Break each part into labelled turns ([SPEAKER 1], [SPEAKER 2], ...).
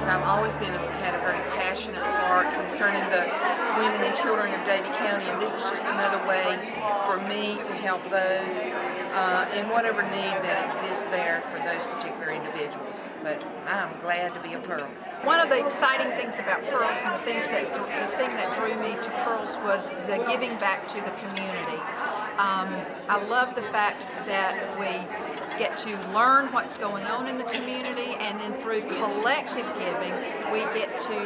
[SPEAKER 1] I've always had a very passionate heart concerning the women and children of Davie County, and this is just another way for me to help those in whatever need that exists there for those particular individuals. But I'm glad to be a Pearl.
[SPEAKER 2] One of the exciting things about Pearls, and the thing that drew me to Pearls, was the giving back to the community. I love the fact that we get to learn what's going on in the community, and then through collective giving, we get to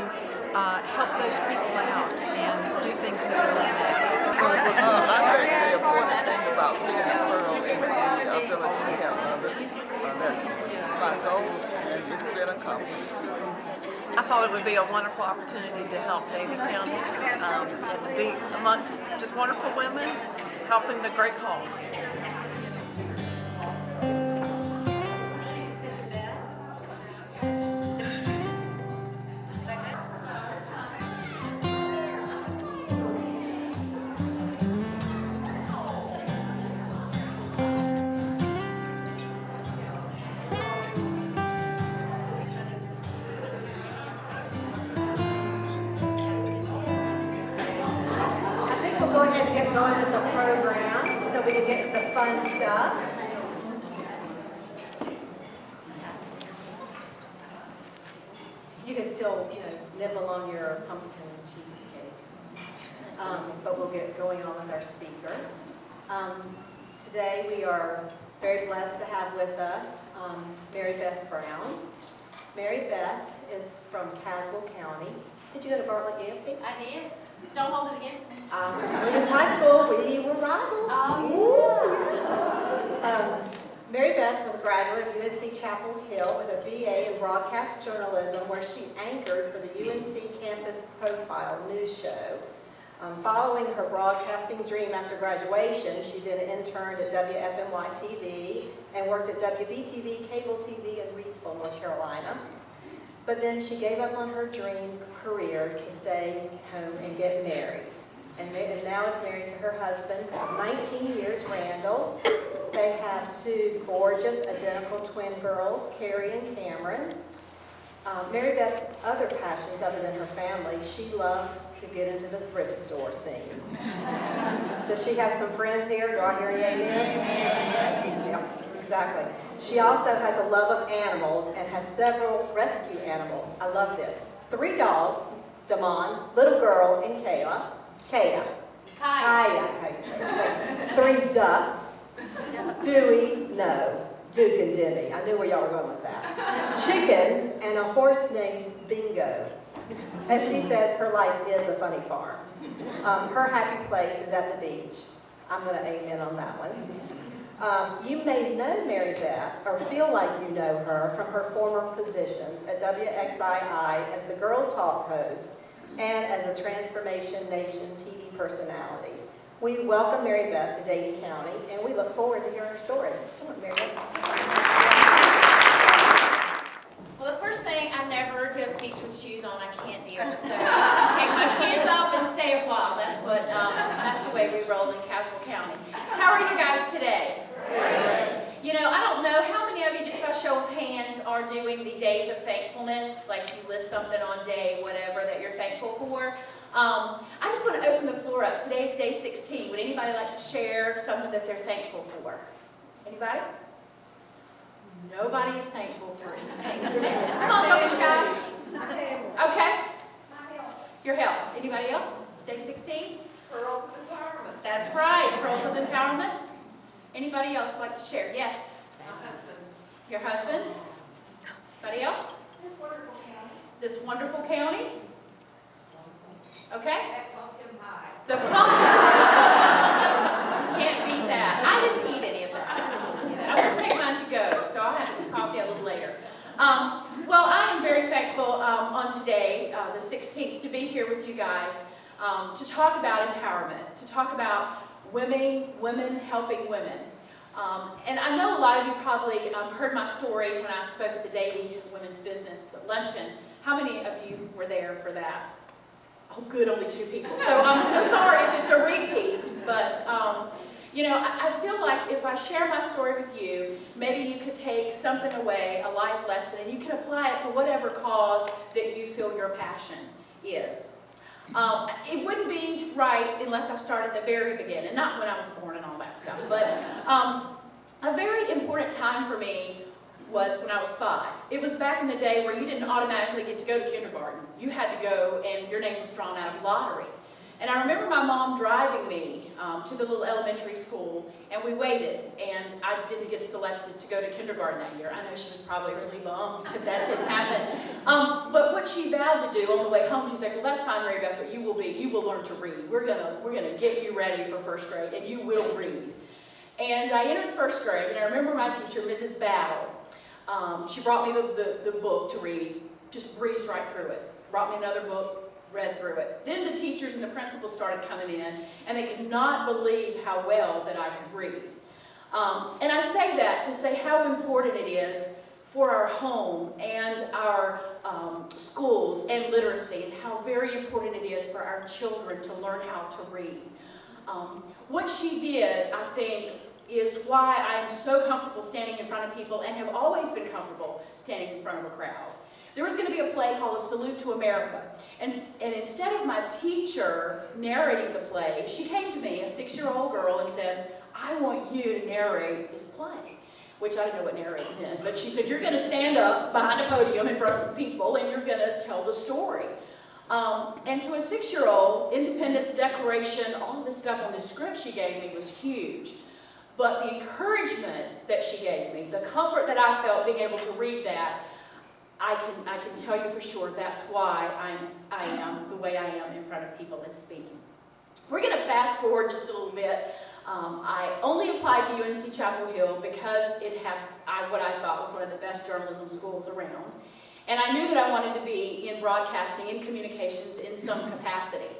[SPEAKER 2] help those people out and do things that really matter.
[SPEAKER 3] I think the important thing about being a Pearl is the ability to help others. That's my goal, and it's been accomplished.
[SPEAKER 4] I thought it would be a wonderful opportunity to help Davie County and to be amongst just wonderful women helping the great cause.
[SPEAKER 5] We'll go ahead and get going with the program so we can get to the fun stuff. You can still, nibble on your pumpkin cheesecake. But we'll get going on with our speaker. Today we are very blessed to have with us Mary Beth Brown. Mary Beth is from Caswell County. Did you go to Bartlett Yancey?
[SPEAKER 6] I did. Don't hold it against me.
[SPEAKER 5] Williams High School, we were rivals. Mary Beth was a graduate of UNC Chapel Hill with a BA in broadcast journalism, where she anchored for the UNC Campus Profile news show. Following her broadcasting dream after graduation, she then interned at WFNY-TV and worked at WBTV, cable TV in Reidsville, North Carolina. But then she gave up on her dream career to stay home and get married. And now is married to her husband, 19 years, Randall. They have two gorgeous, identical twin girls, Carrie and Cameron. Mary Beth's other passions, other than her family, she loves to get into the thrift store scene. Does she have some friends here? Do I hear any amens? Yeah, exactly. She also has a love of animals and has several rescue animals. I love this. 3 dogs, Damon, little girl, and Kaya. Kaya, how you say it? 3 ducks, Dewey, no, Duke and Demi. I knew where y'all were going with that. Chickens, and a horse named Bingo. As she says, her life is a funny farm. Her happy place is at the beach. I'm going to amen on that one. You may know Mary Beth, or feel like you know her, from her former positions at WXII as the Girl Talk host and as a Transformation Nation TV personality. We welcome Mary Beth to Davie County, and we look forward to hearing her story. Come on, Mary Beth.
[SPEAKER 6] Well, the first thing, I never do a speech with shoes on. I can't deal. So take my shoes off and stay a while. That's the way we roll in Caswell County. How are you guys today? Great. You know, I don't know how many of you, just by show of hands, are doing the days of thankfulness, like you list something on day whatever that you're thankful for. I just want to open the floor up. Today is day 16. Would anybody like to share something that they're thankful for? Anybody? Nobody is thankful for anything today. Come on, don't be shy. Okay. Your health. Anybody else? Day 16?
[SPEAKER 4] Pearls of Empowerment.
[SPEAKER 6] That's right. Pearls of Empowerment. Anybody else like to share? Yes.
[SPEAKER 4] My husband.
[SPEAKER 6] Your husband? Anybody else?
[SPEAKER 4] This wonderful county.
[SPEAKER 6] This wonderful county? Okay.
[SPEAKER 4] That pumpkin pie.
[SPEAKER 6] The pumpkin. Can't beat that. I didn't eat any of that. I'm going to take mine to go, so I'll have coffee a little later. Well, I am very thankful on today, the 16th, to be here with you guys to talk about empowerment, to talk about women helping women. And I know a lot of you probably heard my story when I spoke at the Davie Women's Business Luncheon. How many of you were there for that? Oh, good, only 2 people. So I'm so sorry if it's a repeat, but you know, I feel like if I share my story with you, maybe you could take something away, a life lesson, and you can apply it to whatever cause that you feel your passion is. It wouldn't be right unless I started at the very beginning, not when I was born and all that stuff, but a very important time for me was when I was 5. It was back in the day where you didn't automatically get to go to kindergarten. You had to go and your name was drawn out of lottery. And I remember my mom driving me to the little elementary school, and we waited, and I didn't get selected to go to kindergarten that year. I know she was probably really bummed that didn't happen. But what she vowed to do on the way home, she's like, well, that's fine, Mary Beth, but you will learn to read. We're gonna get you ready for 1st grade, and you will read. And I entered 1st grade, and I remember my teacher, Mrs. Battle, she brought me the book to read, just breezed right through it. Brought me another book, read through it. Then the teachers and the principals started coming in, and they could not believe how well that I could read. And I say that to say how important it is for our home and our schools and literacy, and how very important it is for our children to learn how to read. What she did, I think, is why I'm so comfortable standing in front of people and have always been comfortable standing in front of a crowd. There was going to be a play called A Salute to America, and instead of my teacher narrating the play, she came to me, a 6-year-old girl, and said, I want you to narrate this play, which I didn't know what narrating meant, but she said, you're going to stand up behind a podium in front of people, and you're going to tell the story. And to a 6-year-old, Independence Declaration, all this stuff on the script she gave me was huge. But the encouragement that she gave me, the comfort that I felt being able to read that, I can tell you for sure that's why I am the way I am in front of people and speaking. We're going to fast forward just a little bit. I only applied to UNC Chapel Hill because it had what I thought was one of the best journalism schools around. And I knew that I wanted to be in broadcasting, in communications, in some capacity.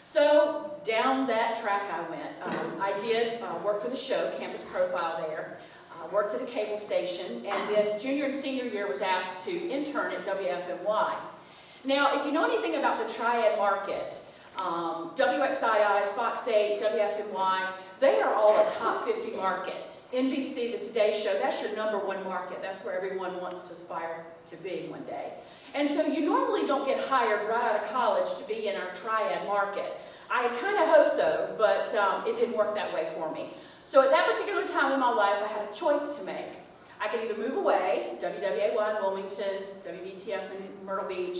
[SPEAKER 6] So down that track I went. I did work for the show, Campus Profile there. Worked at a cable station, and then junior and senior year was asked to intern at WFMY. Now, if you know anything about the Triad market, WXII, Fox 8, WFMY, they are all a top 50 market. NBC, the Today Show, that's your #1 market. That's where everyone wants to aspire to be one day. And so you normally don't get hired right out of college to be in our Triad market. I kind of hope so, but it didn't work that way for me. So at that particular time in my life, I had a choice to make. I could either move away, WWAY in Wilmington, WBTF in Myrtle Beach,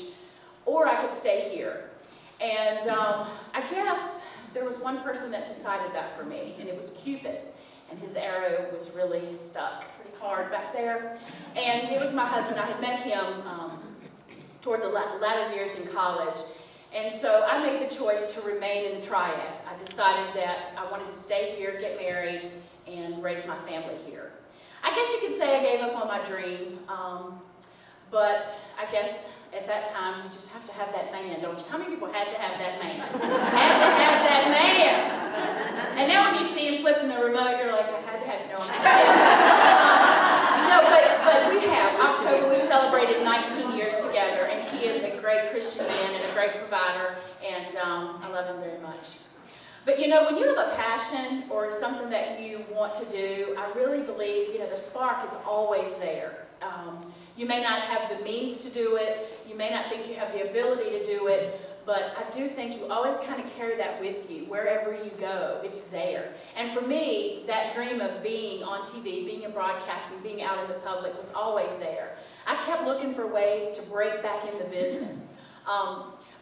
[SPEAKER 6] or I could stay here. And I guess there was one person that decided that for me, and it was Cupid. And his arrow was really stuck pretty hard back there. And it was my husband. I had met him toward the latter years in college. And so I made the choice to remain in the Triad. I decided that I wanted to stay here, get married, and raise my family here. I guess you could say I gave up on my dream, but I guess at that time you just have to have that man, don't you? How many people had to have that man? Had to have that man! And now when you see him flipping the remote, you're like, I had to have, no, I'm just kidding. No, but we have. October we celebrated 19 years together, and he is a great Christian man and a great provider, and I love him very much. But you know, when you have a passion or something that you want to do, I really believe, you know, the spark is always there. You may not have the means to do it, you may not think you have the ability to do it, but I do think you always kind of carry that with you wherever you go. It's there. And for me, that dream of being on TV, being in broadcasting, being out in the public was always there. I kept looking for ways to break back in the business.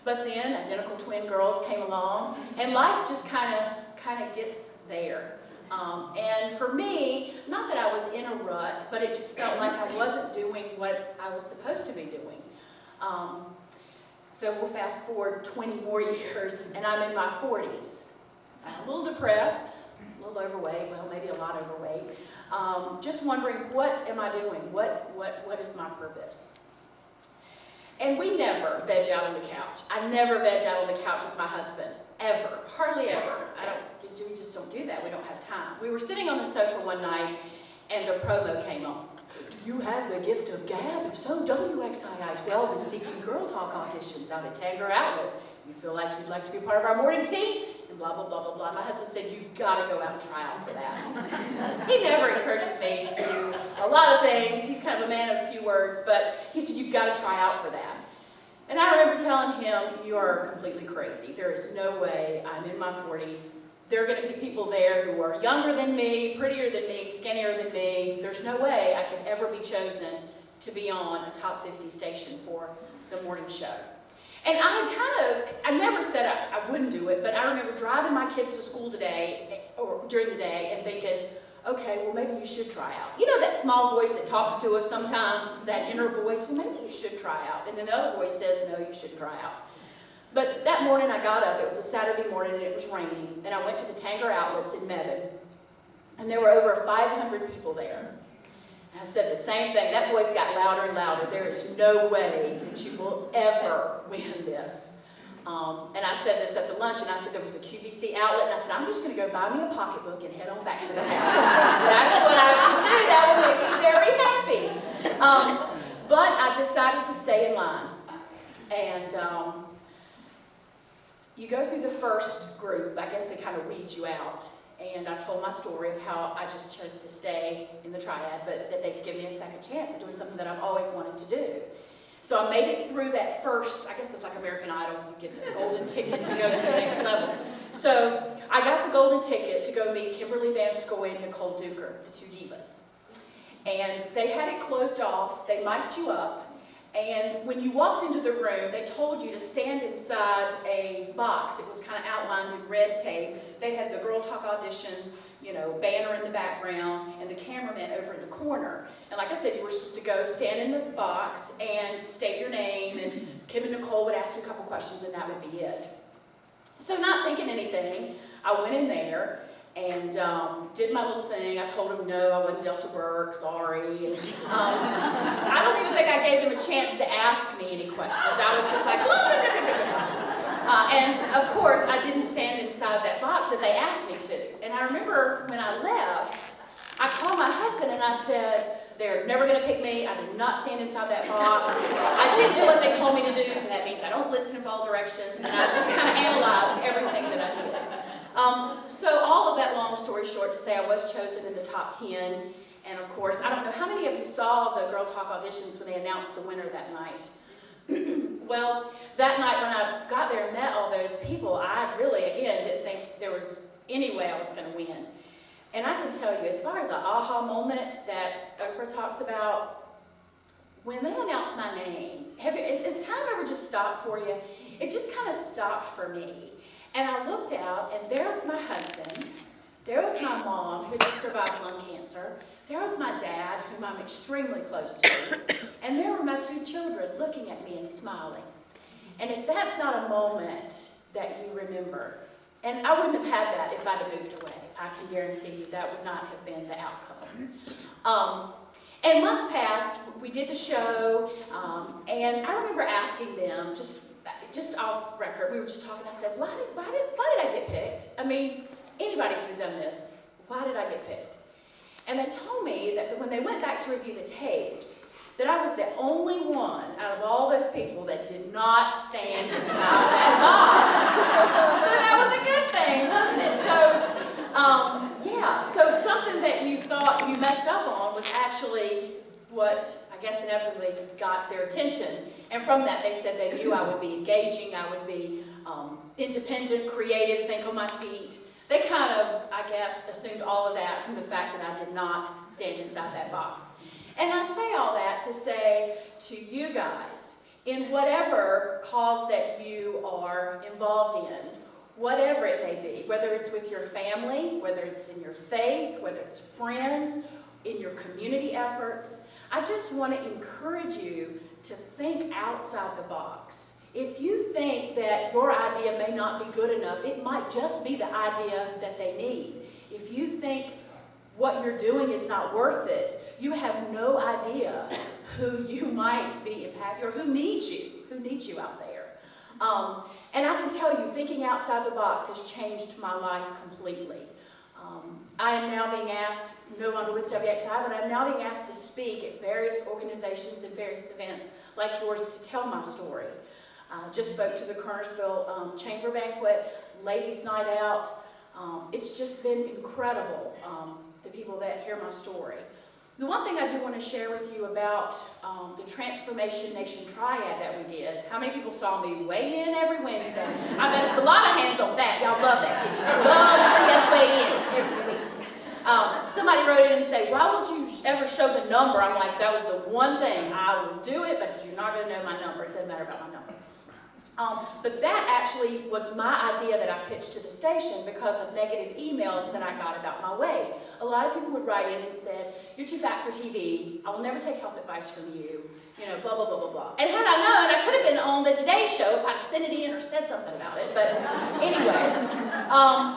[SPEAKER 6] But then identical twin girls came along, and life just kind of gets there. And for me, not that I was in a rut, but it just felt like I wasn't doing what I was supposed to be doing. So we'll fast forward 20 more years, and I'm in my 40s. I'm a little depressed, a little overweight, well, maybe a lot overweight. Just wondering, what am I doing? What is my purpose? And we never veg out on the couch. I never veg out on the couch with my husband, ever, hardly ever. We just don't do that. We don't have time. We were sitting on the sofa one night, and the promo came on. Do you have the gift of gab? If so, WXII 12 is seeking Girl Talk auditions out at Tanger Outlet. You feel like you'd like to be part of our morning team? And blah, blah, blah, blah, blah. My husband said, you gotta go out and try out for that. He never encourages me to do a lot of things. He's kind of a man of a few words, but he said, you've gotta try out for that. And I remember telling him, you are completely crazy. There is no way. I'm in my 40s. There are going to be people there who are younger than me, prettier than me, skinnier than me. There's no way I could ever be chosen to be on a top 50 station for the morning show. And I never said I wouldn't do it, but I remember driving my kids to school today, or during the day, and thinking, okay, well, maybe you should try out. You know that small voice that talks to us sometimes, that inner voice, well, maybe you should try out. And then the other voice says, no, you shouldn't try out. But that morning I got up, it was a Saturday morning and it was raining, and I went to the Tanger Outlets in Mebane, and there were over 500 people there. And I said the same thing. That voice got louder and louder. There is no way that you will ever win this. And I said this at the lunch, and I said there was a QVC outlet, and I said, I'm just going to go buy me a pocketbook and head on back to the house. That's what I should do. That will make me very happy. But I decided to stay in line. And you go through the first group. I guess they kind of weed you out. And I told my story of how I just chose to stay in the triad, but that they could give me a second chance at doing something that I've always wanted to do. So I made it through that first, I guess it's like American Idol, you get the golden ticket to go to the next level. So I got the golden ticket to go meet Kimberly Van Scoy and Nicole Duker, the two divas. And they had it closed off, they mic'd you up, and when you walked into the room, they told you to stand inside a box. It was kind of outlined in red tape. They had the Girl Talk audition, you know, banner in the background, and the cameraman over in the corner. And like I said, you were supposed to go stand in the box and state your name, and Kim and Nicole would ask you a couple questions, and that would be it. So not thinking anything, I went in there and did my little thing. I told them no, I wasn't Delta Burke, sorry. And, I don't even think I gave them a chance to ask me any questions. I was just like, and of course, I didn't stand inside that box that they asked me to. And I remember when I left, I called my husband and I said, they're never going to pick me. I did not stand inside that box. I did do what they told me to do, so that means I don't listen and follow directions. And I just kind of analyzed everything that I did. So all of that, long story short, to say I was chosen in the top 10. And of course, I don't know how many of you saw the Girl Talk auditions when they announced the winner that night. Well, that night when I got there and met all those people, I really, again, didn't think there was any way I was going to win. And I can tell you, as far as the aha moment that Oprah talks about, when they announced my name, has time ever just stopped for you? It just kind of stopped for me. And I looked out, and there was my husband, there was my mom, who just survived lung cancer, there was my dad, whom I'm extremely close to, and there were my two children looking at me and smiling. And if that's not a moment that you remember, and I wouldn't have had that if I'd have moved away, I can guarantee you that would not have been the outcome. And months passed, we did the show, and I remember asking them, just off record, we were just talking, I said, why did I get picked? I mean, anybody could have done this. Why did I get picked? And they told me that when they went back to review the tapes, that I was the only one out of all those people that did not stand inside that box. So that was a good thing, wasn't it? So, yeah, so something that you thought you messed up on was actually what, I guess, inevitably got their attention. And from that, they said they knew I would be engaging, I would be independent, creative, think on my feet. They kind of, I guess, assumed all of that from the fact that I did not stand inside that box. And I say all that to say to you guys, in whatever cause that you are involved in, whatever it may be, whether it's with your family, whether it's in your faith, whether it's friends, in your community efforts, I just want to encourage you to think outside the box. If you think that your idea may not be good enough, it might just be the idea that they need. If you think what you're doing is not worth it, you have no idea
[SPEAKER 7] who you might be impacted or who needs you out there. And I can tell you, thinking outside the box has changed my life completely. I am now being asked, no longer with WXI, but I'm now being asked to speak at various organizations and various events like yours to tell my story. Just spoke to the Kernersville Chamber Banquet, Ladies Night Out. It's just been incredible, the people that hear my story. The one thing I do want to share with you about the Transformation Nation Triad that we did. How many people saw me weigh in every Wednesday? I bet it's a lot of hands on that. Y'all love that, didn't you? Love to see us weigh in every week. Somebody wrote in and said, why won't you ever show the number? I'm like, that was the one thing. I will do it, but you're not going to know my number. It doesn't matter about my number. But that actually was my idea that I pitched to the station because of negative emails that I got about my weight. A lot of people would write in and said, you're too fat for TV, I will never take health advice from you, you know, blah, blah, blah, blah, blah. And had I known, I could have been on the Today Show if I'd sent it in or said something about it, but anyway.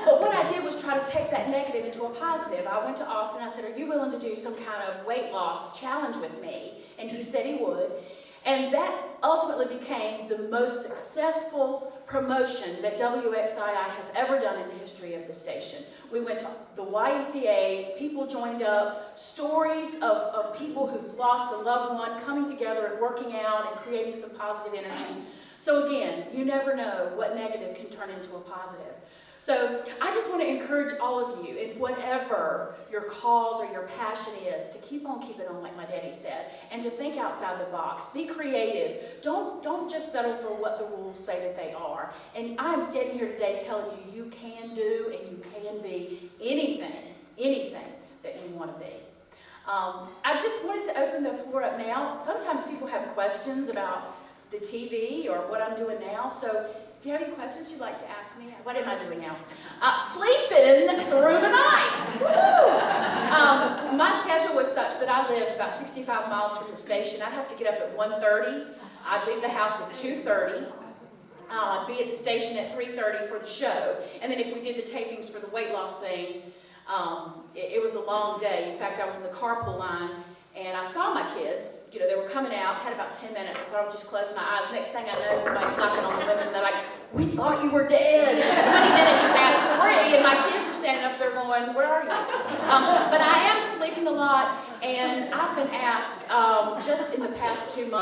[SPEAKER 7] But what I did was try to take that negative into a positive. I went to Austin, I said, are you willing to do some kind of weight loss challenge with me? And he said he would. And that ultimately became the most successful promotion that WXII has ever done in the history of the station. We went to the YMCAs, people joined up, stories of people who've lost a loved one coming together and working out and creating some positive energy. So again, you never know what negative can turn into a positive. So I just want to encourage all of you in whatever your cause or your passion is to keep on keeping on, like my daddy said, and to think outside the box. Be creative. Don't just settle for what the rules say that they are. And I am standing here today telling you you can do and you can be anything that you want to be. I just wanted to open the floor up now. Sometimes people have questions about the TV or what I'm doing now, so if you have any questions you'd like to ask me, what am I doing now? Sleeping through the night. Woo! My schedule was such that I lived about 65 miles from the station. I'd have to get up at 1:30. I'd leave the house at 2:30. I'd be at the station at 3:30 for the show. And then if we did the tapings for the weight loss thing, it was a long day. In fact, I was in the carpool line. And I saw my kids, you know, they were coming out, had about 10 minutes. I thought I would just close my eyes. Next thing I know, somebody's knocking on the window and they're like, we thought you were dead. It was 20 minutes past 3 and my kids are standing up there going, where are you? But I am sleeping a lot and I've been asked just in the past 2 months,